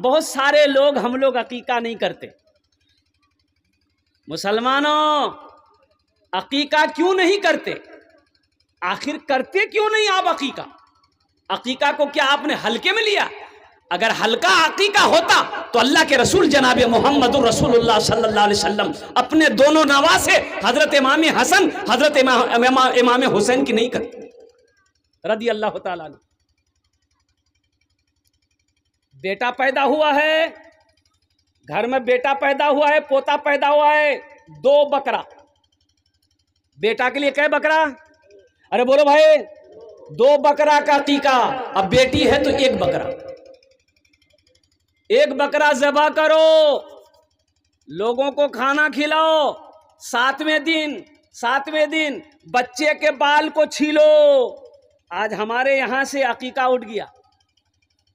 बहुत सारे लोग, हम लोग अकीका नहीं करते। मुसलमानों, अकीका क्यों नहीं करते? आखिर करते क्यों नहीं आप अकीका? अकीका को क्या आपने हल्के में लिया? अगर हल्का अकीका होता तो अल्लाह के रसूल जनाब मोहम्मद रसूलुल्लाह सल्लल्लाहु अलैहि वसल्लम अपने दोनों नवासे हजरत इमाम हसन, हजरत इमाम हुसैन की नहीं करते रदी अल्लाह ताला अन्हु। बेटा पैदा हुआ है, घर में बेटा पैदा हुआ है, पोता पैदा हुआ है, 2 बकरा। बेटा के लिए क्या बकरा? अरे बोलो भाई, 2 बकरा का अकीका। अब बेटी है तो 1 बकरा, 1 बकरा ज़बह करो, लोगों को खाना खिलाओ। 7वें दिन बच्चे के बाल को छीलो। आज हमारे यहां से अकीका उठ गया,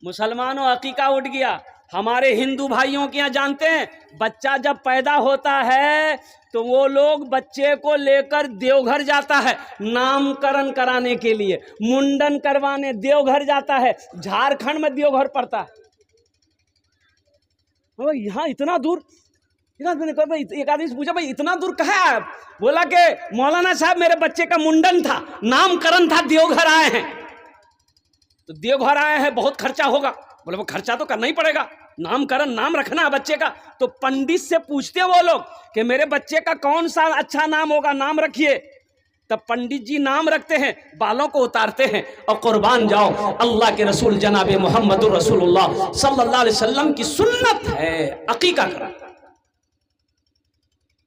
मुसलमानों अकीका उठ गया। हमारे हिंदू भाइयों के यहाँ जानते हैं, बच्चा जब पैदा होता है तो वो लोग बच्चे को लेकर देवघर जाता है नामकरण कराने के लिए, मुंडन करवाने देवघर जाता है। झारखंड में देवघर पड़ता है। तो यहाँ इतना दूर, एक आदमी से पूछा, भाई इतना दूर कहाँ है आप? बोला कि मौलाना साहब मेरे बच्चे का मुंडन था, नामकरण था, देवघर आए हैं। तो देवघर आए हैं, बहुत खर्चा होगा। बोले वो खर्चा तो करना ही पड़ेगा, नामकरण, नाम रखना है बच्चे का। तो पंडित से पूछते हैं वो लोग कि मेरे बच्चे का कौन सा अच्छा नाम होगा, नाम रखिए। तब पंडित जी नाम रखते हैं, बालों को उतारते हैं और कुर्बान जाओ। अल्लाह के रसूल जनाब मोहम्मद रसूलुल्लाह सल्लल्लाहु अलैहि वसल्लम की सुन्नत है अकीका करा।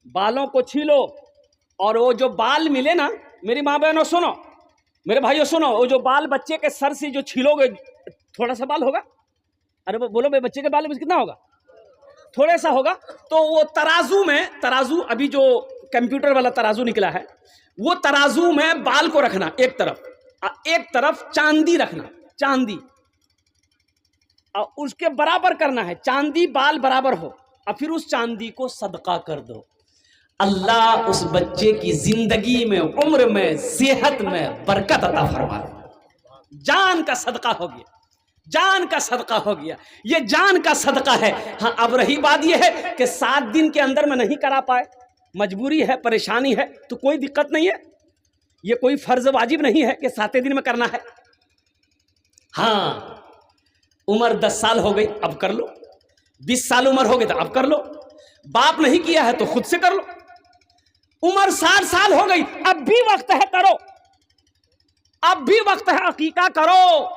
बालों को छीलो, और वो जो बाल मिले ना, मेरी माँ बहनों सुनो, मेरे भाइयों सुनो, वो जो बाल बच्चे के सर से जो छीलोगे, थोड़ा सा बाल होगा। अरे वो बोलो भाई, बच्चे के बाल में कितना होगा? थोड़ा सा होगा। तो वो तराजू में, तराजू अभी जो कंप्यूटर वाला तराजू निकला है, वो तराजू में बाल को रखना एक तरफ चांदी रखना, चांदी, और उसके बराबर करना है, चांदी बाल बराबर हो, और फिर उस चांदी को सदका कर दो। अल्लाह उस बच्चे की जिंदगी में, उम्र में, सेहत में बरकत अता फरमा। जान का सदका हो गया, जान का सदका हो गया, ये जान का सदका है। हाँ, अब रही बात ये है कि 7 दिन के अंदर में नहीं करा पाए, मजबूरी है, परेशानी है, तो कोई दिक्कत नहीं है। ये कोई फर्ज वाजिब नहीं है कि 7 दिन में करना है। हाँ, उम्र 10 साल हो गई, अब कर लो। 20 साल उम्र हो गई तो अब कर लो। बाप नहीं किया है तो खुद से कर लो। उम्र 60 साल हो गई, अब भी वक्त है, करो, अब भी वक्त है, अकीका करो।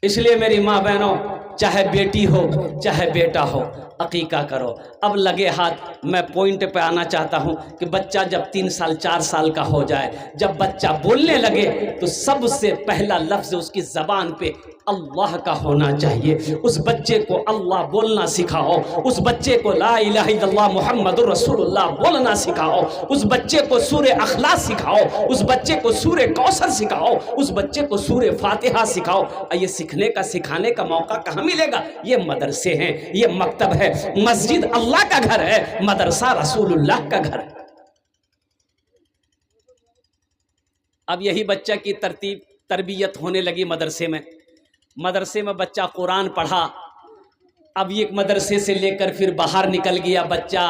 इसलिए मेरी माँ बहनों, चाहे बेटी हो चाहे बेटा हो, अकीका करो। अब लगे हाथ मैं पॉइंट पे आना चाहता हूँ कि बच्चा जब 3 साल 4 साल का हो जाए, जब बच्चा बोलने लगे, तो सबसे पहला लफ्ज उसकी जबान पे अल्लाह का होना चाहिए। उस बच्चे को अल्लाह बोलना सिखाओ, उस बच्चे को ला इलाहा इल्लल्लाह मुहम्मदुर रसूलुल्लाह बोलना सिखाओ, उस बच्चे को सूरे अखलास सिखाओ, उस बच्चे को सूरे कौसर सिखाओ, उस बच्चे को सूरे फातिहा सिखाओ। ये सीखने का, सिखाने का मौका कहाँ मिलेगा? ये मदरसे हैं, ये मकतब है, मस्जिद अल्लाह का घर है, मदरसा रसूलुल्लाह का घर है। अब यही बच्चा की तरबियत होने लगी मदरसे में। मदरसे में बच्चा कुरान पढ़ा, अब एक मदरसे से लेकर फिर बाहर निकल गया, बच्चा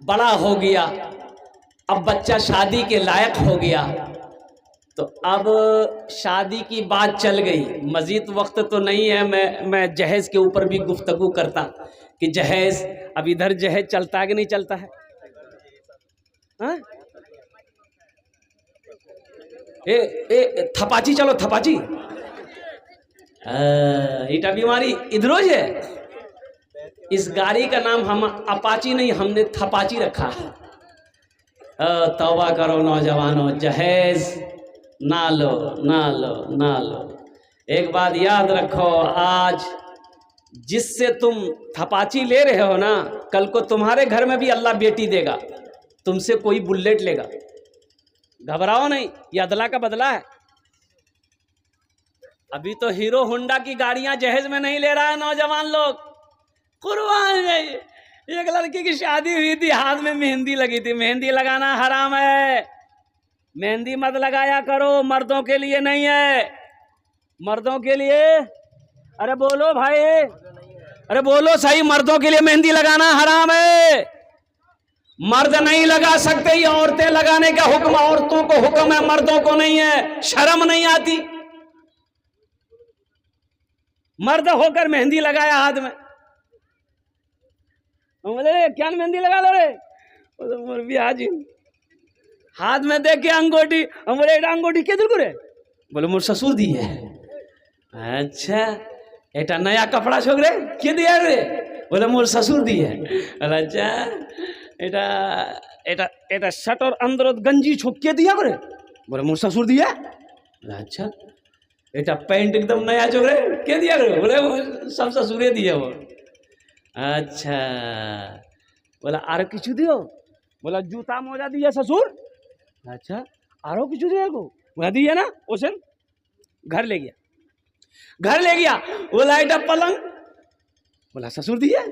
बड़ा हो गया, अब बच्चा शादी के लायक हो गया। तो अब शादी की बात चल गई। मजीद वक्त तो नहीं है, मैं जहेज़ के ऊपर भी गुफ्तगू करता कि जहेज़, अब इधर जहेज़ चलता है कि नहीं चलता है? हाँ? ए थपाची चलो, थपाची इटा बीमारी इधरोज है। इस गाड़ी का नाम हम अपाची नहीं, हमने थपाची रखा है। तौबा करो नौजवानों, जहेज ना लो, ना लो, ना लो। एक बात याद रखो, आज जिससे तुम थपाची ले रहे हो ना, कल को तुम्हारे घर में भी अल्लाह बेटी देगा, तुमसे कोई बुलेट लेगा। घबराओ नहीं, ये अदला का बदला है। अभी तो हीरो होंडा की गाड़ियां जहेज में नहीं ले रहा है नौजवान लोग। कुर्बान जाइए, एक लड़की की शादी हुई थी, हाथ में मेहंदी लगी थी। मेहंदी लगाना हराम है, मेहंदी मत लगाया करो, मर्दों के लिए नहीं है, मर्दों के लिए। अरे बोलो भाई, अरे बोलो सही, मर्दों के लिए मेहंदी लगाना हराम है, मर्द नहीं लगा सकते, ये औरतें लगाने का हुक्म, औरतों को हुक्म है, मर्दों को नहीं है। शर्म नहीं आती? मर्द होकर मेहंदी लगाया हाथ में, बोले क्या मेहंदी लगा लो रे, बोले हाजी हाथ में देख के अंगूठी, हम बोले अंगूठी के दिल को रे, बोले मोर ससुर दी है। अच्छा एटा नया कपड़ा छोकरे के दिया रे, बोले मोर ससुर दी है। अच्छा एटा एटा एटा शर्ट और अंदर गंजी छोक के दिया रे, बोले मोर ससुर दिया। अच्छा एटा पैंट एकदम नया छोकरे के दिया रे, बोले सब ससुरे दिया वो। अच्छा बोला आरो किछु दियो, बोला जूता मोजा दिया ससुर। अच्छा आरो किछु दिया को, बोला दिया ना। ओसन घर ले गया, घर ले गया, बोला एटा पलंग, बोला ससुर दिया।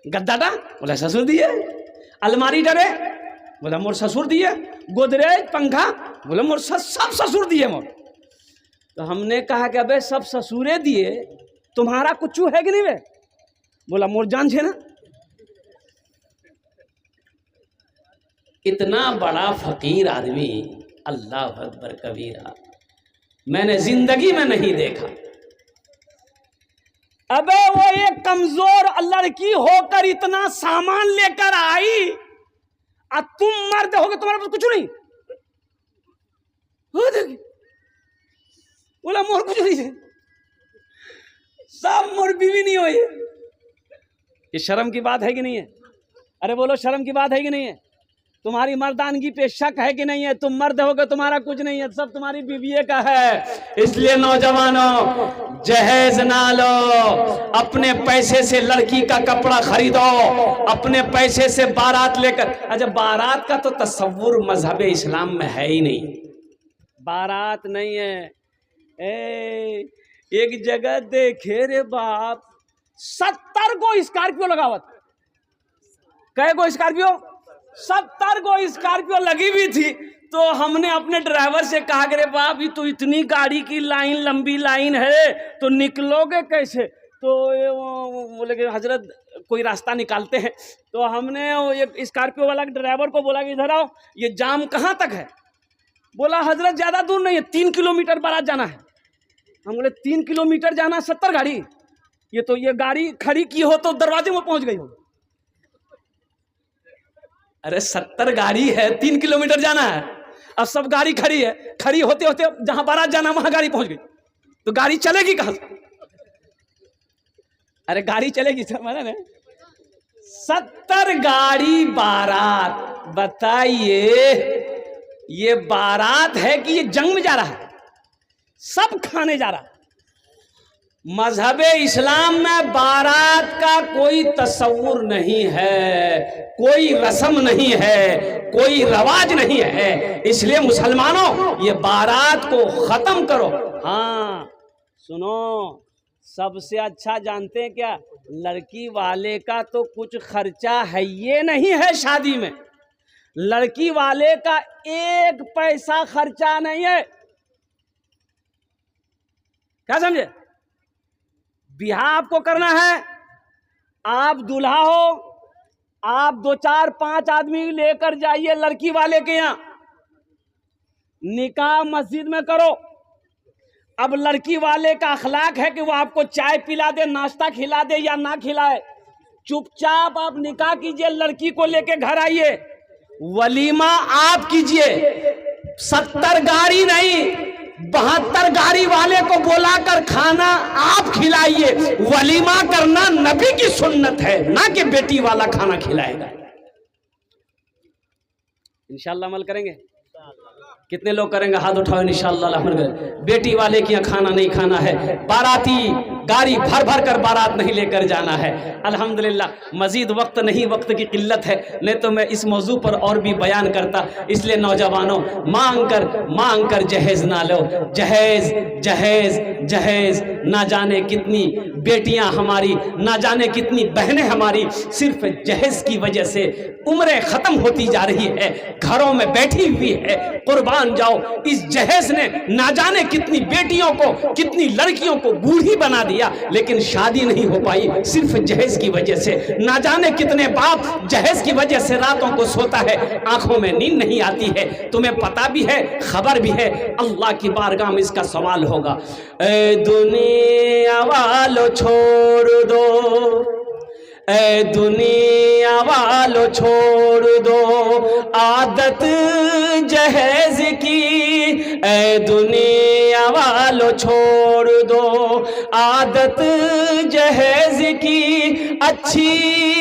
गद्दाटा, बोला ससुर दिया। अलमारी डरे, बोला मोर ससुर दिए। गोदरेज पंखा, बोला मोर सब ससुर दिए मोर। तो हमने कहा कि अबे सब ससुरे दिए, तुम्हारा कुछ है कि नहीं बे, बोला मोर जान छे ना। इतना बड़ा फकीर आदमी, अल्लाह अकबर कबीरा, मैंने जिंदगी में नहीं देखा। अबे वो एक कमजोर लड़की होकर इतना सामान लेकर आई, अब तुम मर्द होगे, तुम्हारे पास कुछ नहीं हो। देखिए बोला मोर कुछ नहीं है, सब मोर बीवी नहीं हुई। ये शर्म की बात है कि नहीं है? अरे बोलो शर्म की बात है कि नहीं है? तुम्हारी मर्दानगी पे शक है कि नहीं है? तुम मर्द होगे, तुम्हारा कुछ नहीं है, सब तुम्हारी बीवी का है। इसलिए नौजवानों जहेज ना लो, अपने पैसे से लड़की का कपड़ा खरीदो, अपने पैसे से बारात लेकर। अच्छा बारात का तो तस्वुर मजहब इस्लाम में है ही नहीं, बारात नहीं है। एक जगह देखे रे बाप, 70 को स्कॉर्पियो लगावत, कै गो स्कॉर्पियो, 70 को स्कॉर्पियो लगी हुई थी। तो हमने अपने ड्राइवर से कहा कि रे बाप ये तो इतनी गाड़ी की लाइन, लंबी लाइन है, तो निकलोगे कैसे? तो बोले कि हजरत कोई रास्ता निकालते हैं। तो हमने एक स्कॉर्पियो वाला ड्राइवर को बोला कि इधर आओ, ये जाम कहाँ तक है? बोला हजरत ज़्यादा दूर नहीं है, 3 किलोमीटर बारात जाना है। हम बोले 3 किलोमीटर जाना, 70 गाड़ी, ये तो ये गाड़ी खड़ी की हो तो दरवाजे में पहुंच गई हो। अरे 70 गाड़ी है, 3 किलोमीटर जाना है, अब सब गाड़ी खड़ी है, खड़ी होते होते जहां बारात जाना वहां गाड़ी पहुंच गई, तो गाड़ी चलेगी कहां से? अरे गाड़ी चलेगी सर, मैंने 70 गाड़ी बारात, बताइए ये बारात है कि ये जंग में जा रहा है? सब खाने जा रहा है। मजहब इस्लाम में बारात का कोई तस्वुर नहीं है, कोई रस्म नहीं है, कोई रवाज नहीं है। इसलिए मुसलमानों ये बारात को खत्म करो। हाँ सुनो, सबसे अच्छा जानते हैं क्या, लड़की वाले का तो कुछ खर्चा है ये नहीं है शादी में, लड़की वाले का 1 पैसा खर्चा नहीं है। क्या समझे? ब्याह आपको करना है, आप दूल्हा हो, आप 2, 4, 5 आदमी लेकर जाइए लड़की वाले के यहाँ, निकाह मस्जिद में करो। अब लड़की वाले का अखलाक है कि वो आपको चाय पिला दे, नाश्ता खिला दे या ना खिलाए, चुपचाप आप निकाह कीजिए, लड़की को लेके घर आइए, वलीमा आप कीजिए। 70 गाड़ी नहीं, 72 गाड़ी वाले को बुलाकर खाना आप खिलाइए। वलीमा करना नबी की सुन्नत है, ना कि बेटी वाला खाना खिलाएगा। इंशाअल्लाह अमल करेंगे? कितने लोग करेंगे? हाथ उठाओ इंशाअल्लाह। बेटी वाले के यहाँ खाना नहीं खाना है, बाराती गाड़ी भर भर कर बारात नहीं लेकर जाना है। अल्हम्दुलिल्लाह मजीद वक्त नहीं, वक्त की किल्लत है, नहीं तो मैं इस मौजू पर और भी बयान करता। इसलिए नौजवानों मांग कर जहेज ना लो, जहेज जहेज जहेज। ना जाने कितनी बेटियां हमारी, ना जाने कितनी बहनें हमारी सिर्फ जहेज की वजह से उम्रें ख़त्म होती जा रही है, घरों में बैठी हुई है। कुर्बान जाओ, इस जहेज ने ना जाने कितनी बेटियों को, कितनी लड़कियों को बूढ़ी बना दिया। लिया, लेकिन शादी नहीं हो पाई सिर्फ जहेज की वजह से। ना जाने कितने बाप जहेज की वजह से रातों को सोता है, आंखों में नींद नहीं आती है। तुम्हें पता भी है, खबर भी है, अल्लाह की बारगाह में इसका सवाल होगा। ए दुनिया वालों छोड़ दो, ए दुनिया वालों छोड़ दो आदत जहेज की, ए दुनिया वालों छोड़ दो आदत जहेज की, अच्छी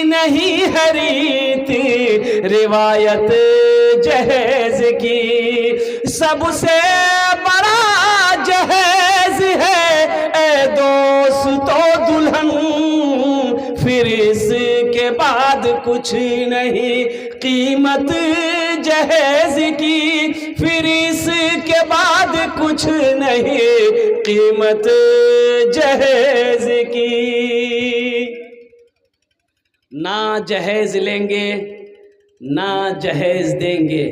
नहीं है रीत रिवायत जहेज की। सबसे बड़ा जहेज है ए दोस्तों दुल्हन, फिर इसके बाद कुछ नहीं कीमत जहेज की, फिर इसके बाद कुछ नहीं कीमत जहेज की। ना जहेज लेंगे ना जहेज देंगे,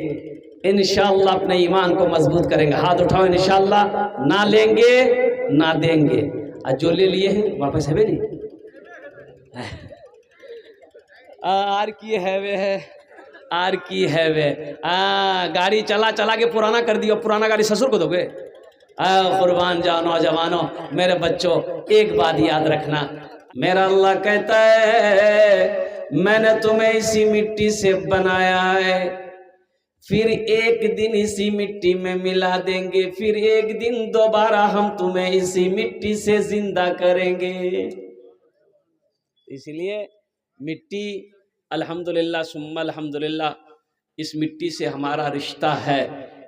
इंशाअल्लाह अपने ईमान को मजबूत करेंगे। हाथ उठाओ, इंशाअल्लाह ना लेंगे ना देंगे। आज जो ले लिए हैं वापस है भी नहीं, आर की है वे है, आर की है वे। गाड़ी चला चला के पुराना कर दिया, पुराना गाड़ी ससुर को दोगे? कुर्बान जाओ नौजवानों, मेरे बच्चों, एक बात याद रखना, मेरा अल्लाह कहता है मैंने तुम्हें इसी मिट्टी से बनाया है, फिर एक दिन इसी मिट्टी में मिला देंगे, फिर एक दिन दोबारा हम तुम्हें इसी मिट्टी से जिंदा करेंगे। इसलिए मिट्टी अल्हम्दुलिल्लाह सुम्मा अल्हम्दुलिल्लाह, इस मिट्टी से हमारा रिश्ता है,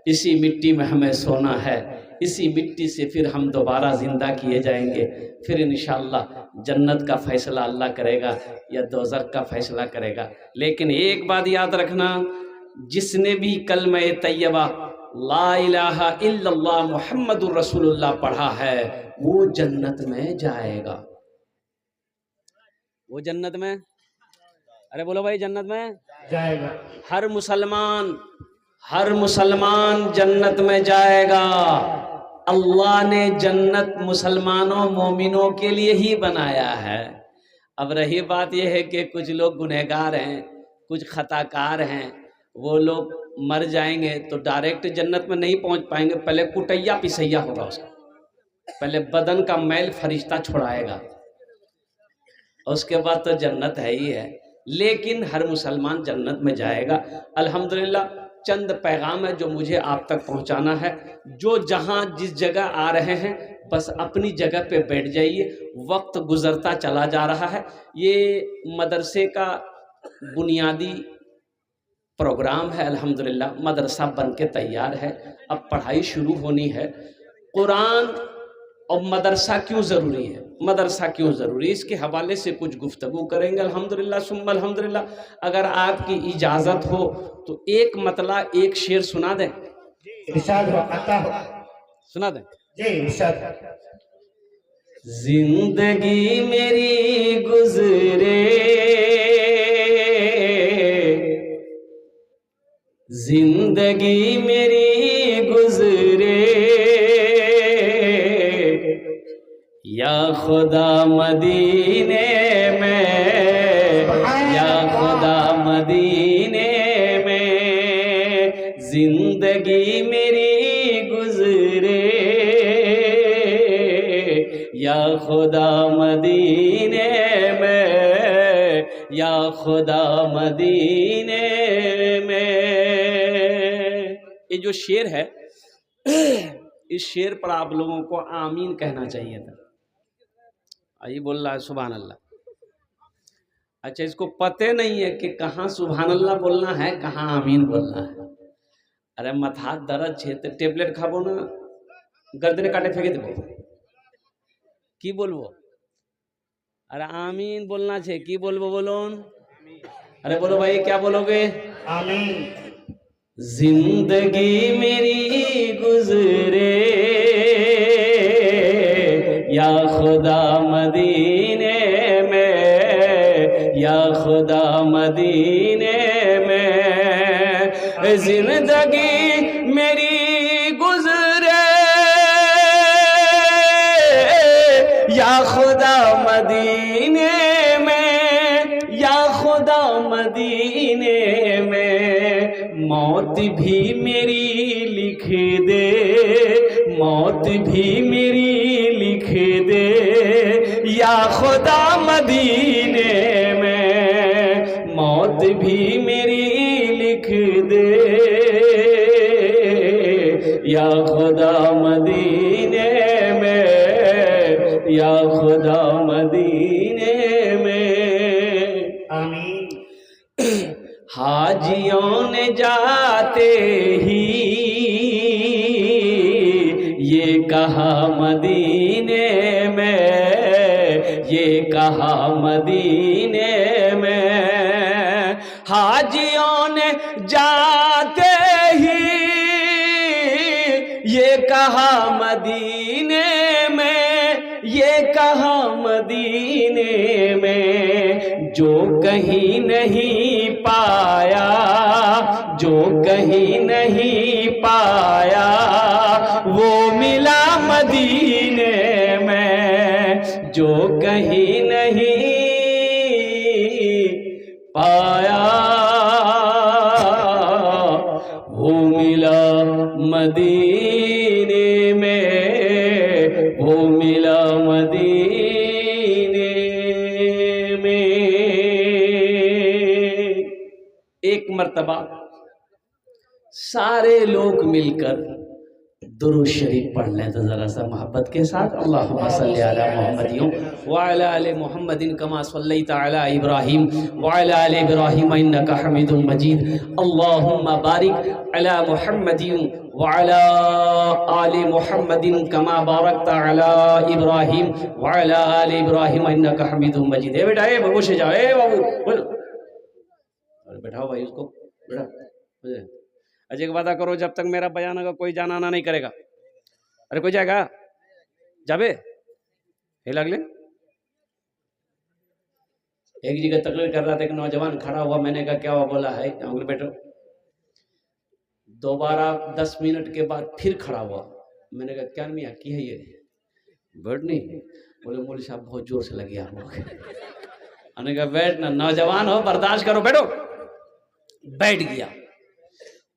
इसी मिट्टी में हमें सोना है, इसी मिट्टी से फिर हम दोबारा ज़िंदा किए जाएंगे। फिर इंशाअल्लाह जन्नत का फ़ैसला अल्लाह करेगा या दोज़ख का फ़ैसला करेगा। लेकिन एक बात याद रखना, जिसने भी कलमा तैयबा ला इलाहा इल्लल्लाह मुहम्मदुर रसूलुल्लाह पढ़ा है वो जन्नत में जाएगा। वो जन्नत में, अरे बोलो भाई, जन्नत में जाएगा। हर मुसलमान जन्नत में जाएगा। अल्लाह ने जन्नत मुसलमानों मोमिनों के लिए ही बनाया है। अब रही बात यह है कि कुछ लोग गुनहगार हैं, कुछ खताकार हैं, वो लोग मर जाएंगे तो डायरेक्ट जन्नत में नहीं पहुंच पाएंगे। पहले कुटैया पिसैया होगा उसका, पहले बदन का मैल फरिश्ता छुड़ाएगा, उसके बाद तो जन्नत है ही है। लेकिन हर मुसलमान जन्नत में जाएगा। अल्हम्दुलिल्लाह चंद पैगाम है जो मुझे आप तक पहुंचाना है। जो जहां जिस जगह आ रहे हैं बस अपनी जगह पे बैठ जाइए, वक्त गुजरता चला जा रहा है। ये मदरसे का बुनियादी प्रोग्राम है, अल्हम्दुलिल्लाह मदरसा बन के तैयार है, अब पढ़ाई शुरू होनी है। कुरान और मदरसा क्यों ज़रूरी है, मदरसा क्यों ज़रूरी है, इसके हवाले से कुछ गुफ्तगू करेंगे अल्हम्दुलिल्लाह सुम्मा अल्हम्दुलिल्लाह। अगर आपकी इजाज़त हो तो एक मतला एक शेर सुना दें, इरशाद हो, आता हो, सुना दें जी इरशाद। जिंदगी मेरी गुजरे, जिंदगी मेरी गुजरे, या खुदा मदीने में, या खुदा मदीने में जिंदगी मेरी गुजरे, या खुदा मदीने में, या खुदा मदीने में। ये जो शेर है, इस शेर पर आप लोगों को आमीन कहना चाहिए था। ये बोल रहा है सुभान अल्लाह। अच्छा, इसको पते नहीं है कि कहाँ सुभान अल्लाह बोलना है, कहाँ आमीन बोलना है। अरे मथा दर्द छे तो टेबलेट खाबो ना, गर्दने काटे फेंके देबो की बोलबो। अरे आमीन बोलना छे, की बोलबो बोलोन। अरे बोलो भाई, क्या बोलोगे? आमीन। जिंदगी मेरी गुजरे, या खुदा मदीने में, या खुदा मदीने में जिंदगी मेरी गुजरे, या खुदा मदीने में, या खुदा मदीने में मौत भी मेरी लिख दे, मौत भी मेरी लिख दे, या खुदा मदीने में मौत भी मेरी लिख दे, या खुदा मदीने में, या खुदा मदीने में। आमीन। हाजियों ने जाते ही ये कहा मदीने में, ये कहा मदीने में, हाजियों ने जाते ही ये कहा मदीने में, ये कहा मदीने में, जो कहीं नहीं पाया, जो कहीं नहीं पाया वो मिला मदीने में, जो कहीं नहीं पाया वो मिला मदीने में, वो मिला मदीने में। एक मर्तबा सारे लोग मिलकर दुरूद शरीफ पढ़ लें तो ज़रा सा मोहब्बत के साथ। अल्लाहुम्मा सल्ली अला मुहम्मदिन व अला आलि मुहम्मदिन कमा सल्लैता अला इब्राहीम व अला आलि इब्राहीम इन्नका हमीदुम मजीद। अल्लाहुम्मा बारिक अला मुहम्मदिन व अला आलि मुहम्मदिन कमा बारकता अला इब्राहीम व अला आलि इब्राहीम इन्नका हमीदुम मजीद। ए बेटा, ए बाबू से जाओ, ए बाबू बोलो, अरे बैठाओ भाई उसको, बैठा। अजय एक वादा करो, जब तक मेरा बयान होगा कोई जाना आना नहीं करेगा। अरे कोई जाएगा? जाबे हे लगले। एक जगह तकरीर कर रहा था, एक नौजवान खड़ा हुआ, मैंने कहा क्या हुआ? बोला है अंकल बैठो। दोबारा 10 मिनट के बाद फिर खड़ा हुआ, मैंने कहा क्या मियाँ की है ये? बैठ नहीं। बोले मौलवी साहब बहुत जोर से लगी आप लोग। मैंने कहा बैठ ना, नौजवान हो, बर्दाश्त करो, बैठो। बैठ गया।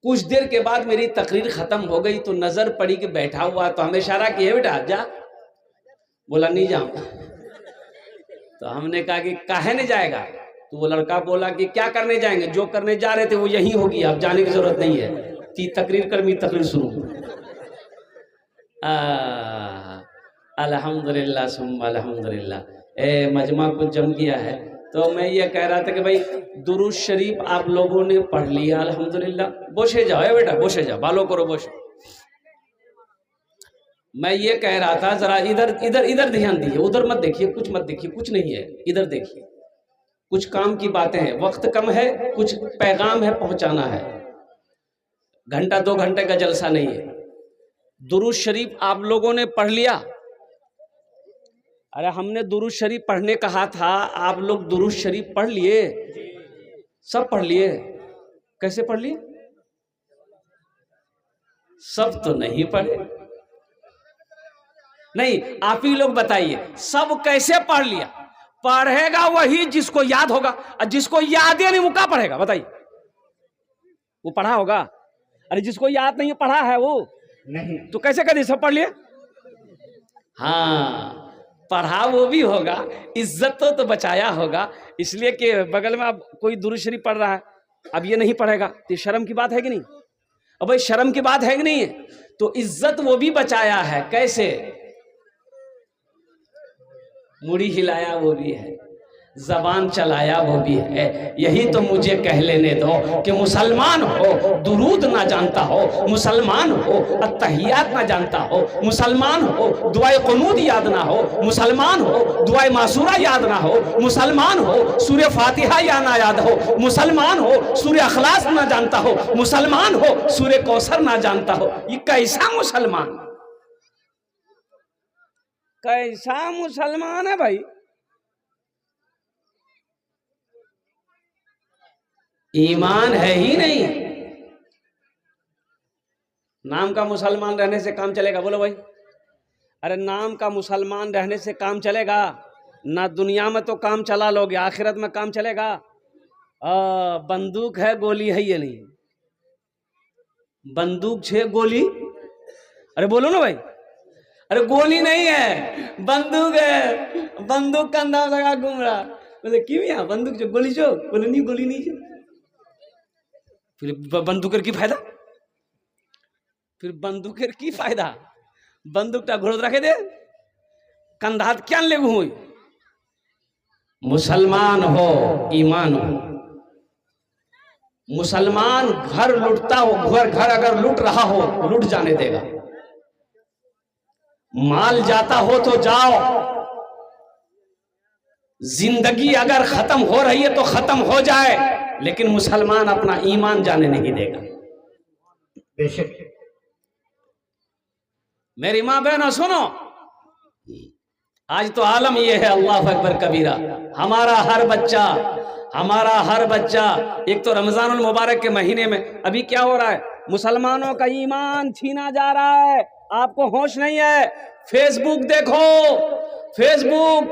कुछ देर के बाद मेरी तकरीर खत्म हो गई तो नजर पड़ी कि बैठा हुआ, तो हमें इशारा किया बेटा जा। बोला नहीं जाऊं। तो हमने कहा कि काहे नहीं जाएगा? तो वो लड़का बोला कि क्या करने जाएंगे, जो करने जा रहे थे वो यही होगी, अब जाने की जरूरत नहीं है। ती तकरीर कर, मी तकरीर शुरू। अल्हम्दुलिल्लाह सुम्मा अल्हम्दुलिल्लाह। ए मजमा कुछ जम गया है। तो मैं ये कह रहा था कि भाई दुरूद शरीफ आप लोगों ने पढ़ लिया अल्हम्दुलिल्लाह। बोशे जाओ है बेटा, बोशे जाओ, बालों करो बोशे। मैं ये कह रहा था जरा इधर इधर इधर ध्यान दीजिए, उधर मत देखिए, कुछ मत देखिए, कुछ नहीं है, इधर देखिए। कुछ काम की बातें हैं, वक्त कम है, कुछ पैगाम है पहुंचाना है। घंटा 2 घंटे का जलसा नहीं है। दुरूद शरीफ आप लोगों ने पढ़ लिया? अरे हमने दुरूद शरीफ पढ़ने कहा था, आप लोग दुरूद शरीफ पढ़ लिए? सब पढ़ लिए? कैसे पढ़ लिए? सब तो नहीं पढ़े। नहीं, आप ही लोग बताइए, सब कैसे पढ़ लिया? पढ़ेगा वही जिसको याद होगा, और जिसको याद ही नहीं वो क्या पढ़ेगा बताइए? वो पढ़ा होगा? अरे जिसको याद नहीं पढ़ा है वो नहीं, तो कैसे करें? सब पढ़ लिए? हाँ, पढ़ा वो भी होगा, इज्जत तो बचाया होगा, इसलिए कि बगल में अब कोई दुरूद शरीफ पढ़ रहा है, अब ये नहीं पढ़ेगा तो शर्म की बात है कि नहीं? अब भाई शर्म की बात है कि नहीं है? तो इज्जत वो भी बचाया है। कैसे? मुड़ी हिलाया वो भी है, जबान चलाया वो भी है। यही तो मुझे कह लेने दो कि मुसलमान हो दुरूद ना जानता हो, मुसलमान हो अत्तहियात ना जानता हो, मुसलमान हो दुआए क़ुनूत याद ना हो, मुसलमान हो दुआए मासूरा याद ना हो, मुसलमान हो सूर्य फातिहा या ना याद हो, मुसलमान हो सूर्य अखलास ना जानता हो, मुसलमान हो सूर्य कौसर ना जानता हो। ये कैसा मुसलमान, कैसा मुसलमान है भाई? ईमान है ही नहीं। नाम का मुसलमान रहने से काम चलेगा? बोलो भाई। अरे नाम का मुसलमान रहने से काम चलेगा ना? दुनिया में तो काम चला लोगे, आखिरत में काम चलेगा? बंदूक है, गोली है, ये नहीं। बंदूक छे, गोली, अरे बोलो ना भाई, अरे गोली नहीं है, बंदूक है। बंदूक का अंदाज लगा घूम रहा। बोले क्यों यहाँ बंदूक जो, गोली जो? बोले नहीं, गोली नहीं जो। फिर बंदूकर की फायदा? फिर बंदूकर की फायदा? बंदूकटा घोड़ रखे दे, कंधात क्या ले हुई? मुसलमान हो, ईमान हो। मुसलमान घर लूटता हो, घर अगर लूट रहा हो लूट जाने देगा। माल जाता हो तो जाओ। जिंदगी अगर खत्म हो रही है तो खत्म हो जाए, लेकिन मुसलमान अपना ईमान जाने नहीं देगा। बेशक। मेरी माँ बहनों सुनो, आज तो आलम यह है, अल्लाह अकबर कबीरा। हमारा हर बच्चा एक तो रमजानुल मुबारक के महीने में अभी क्या हो रहा है? मुसलमानों का ईमान छीना जा रहा है। आपको होश नहीं है? फेसबुक देखो, फेसबुक,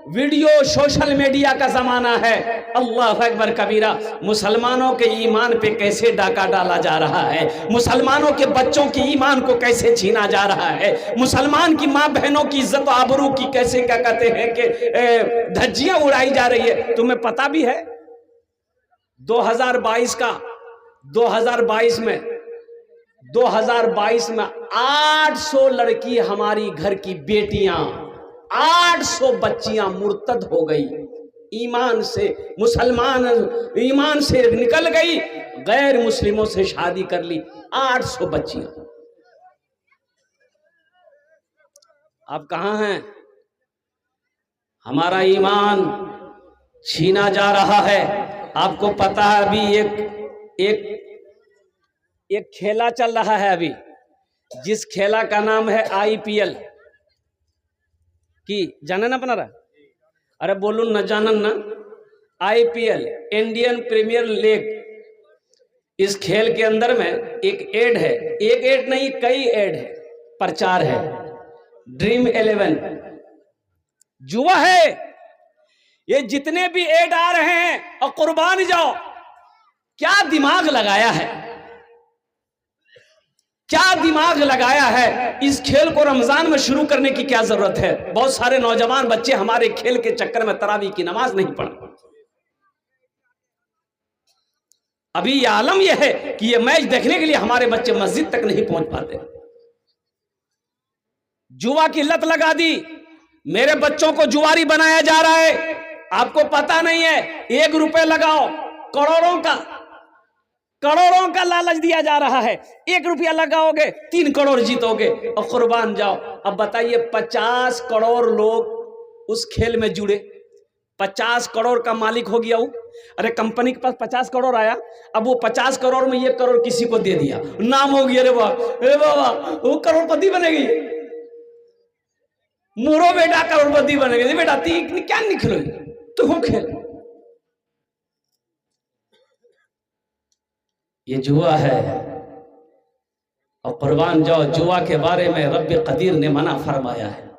वीडियो, सोशल मीडिया का जमाना है। अल्लाह अकबर कबीरा। मुसलमानों के ईमान पे कैसे डाका डाला जा रहा है, मुसलमानों के बच्चों के ईमान को कैसे छीना जा रहा है, मुसलमान की माँ बहनों की इज्जत आबरू की कैसे, क्या कहते हैं कि धज्जियां उड़ाई जा रही है। तुम्हें पता भी है 2022 का, 2022 में 800 लड़की, हमारी घर की बेटियां, 800 बच्चियां मुर्तद हो गई। ईमान से, मुसलमान ईमान से निकल गई, गैर मुस्लिमों से शादी कर ली। 800 बच्चियां। आप कहां हैं? हमारा ईमान छीना जा रहा है। आपको पता है अभी एक खेला चल रहा है अभी, जिस खेला का नाम है IPL की, जानन अपना रहा? अरे बोलू न जानन ना? IPL, Indian Premier League. इस खेल के अंदर में एक एड है, एक एड नहीं, कई एड है, प्रचार है। ड्रीम 11 जुआ है। ये जितने भी एड आ रहे हैं, और कुर्बान जाओ, क्या दिमाग लगाया है, क्या दिमाग लगाया है। इस खेल को रमजान में शुरू करने की क्या जरूरत है? बहुत सारे नौजवान बच्चे हमारे खेल के चक्कर में तरावी की नमाज नहीं पढ़। अभी ये आलम यह है कि ये मैच देखने के लिए हमारे बच्चे मस्जिद तक नहीं पहुंच पाते। जुआ की लत लगा दी, मेरे बच्चों को जुआरी बनाया जा रहा है। आपको पता नहीं है, 1 रुपए लगाओ, करोड़ों का लालच दिया जा रहा है। 1 रुपया लगाओगे 3 करोड़ जीतोगे, और कुर्बान जाओ। अब बताइए, 50 करोड़ लोग उस खेल में जुड़े, 50 करोड़ का मालिक हो गया वो। अरे कंपनी के पास 50 करोड़ आया, अब वो 50 करोड़ में 1 करोड़ किसी को दे दिया, नाम हो गया। अरे बाबा वो करोड़पति बनेगी, मोरो बेटा करोड़पति बनेगी। बेटा तीन क्या निकलो तो हो खेल। ये जुआ है, और कुर्बान जाओ, जुआ के बारे में रब्बे कदीर ने मना फरमाया है।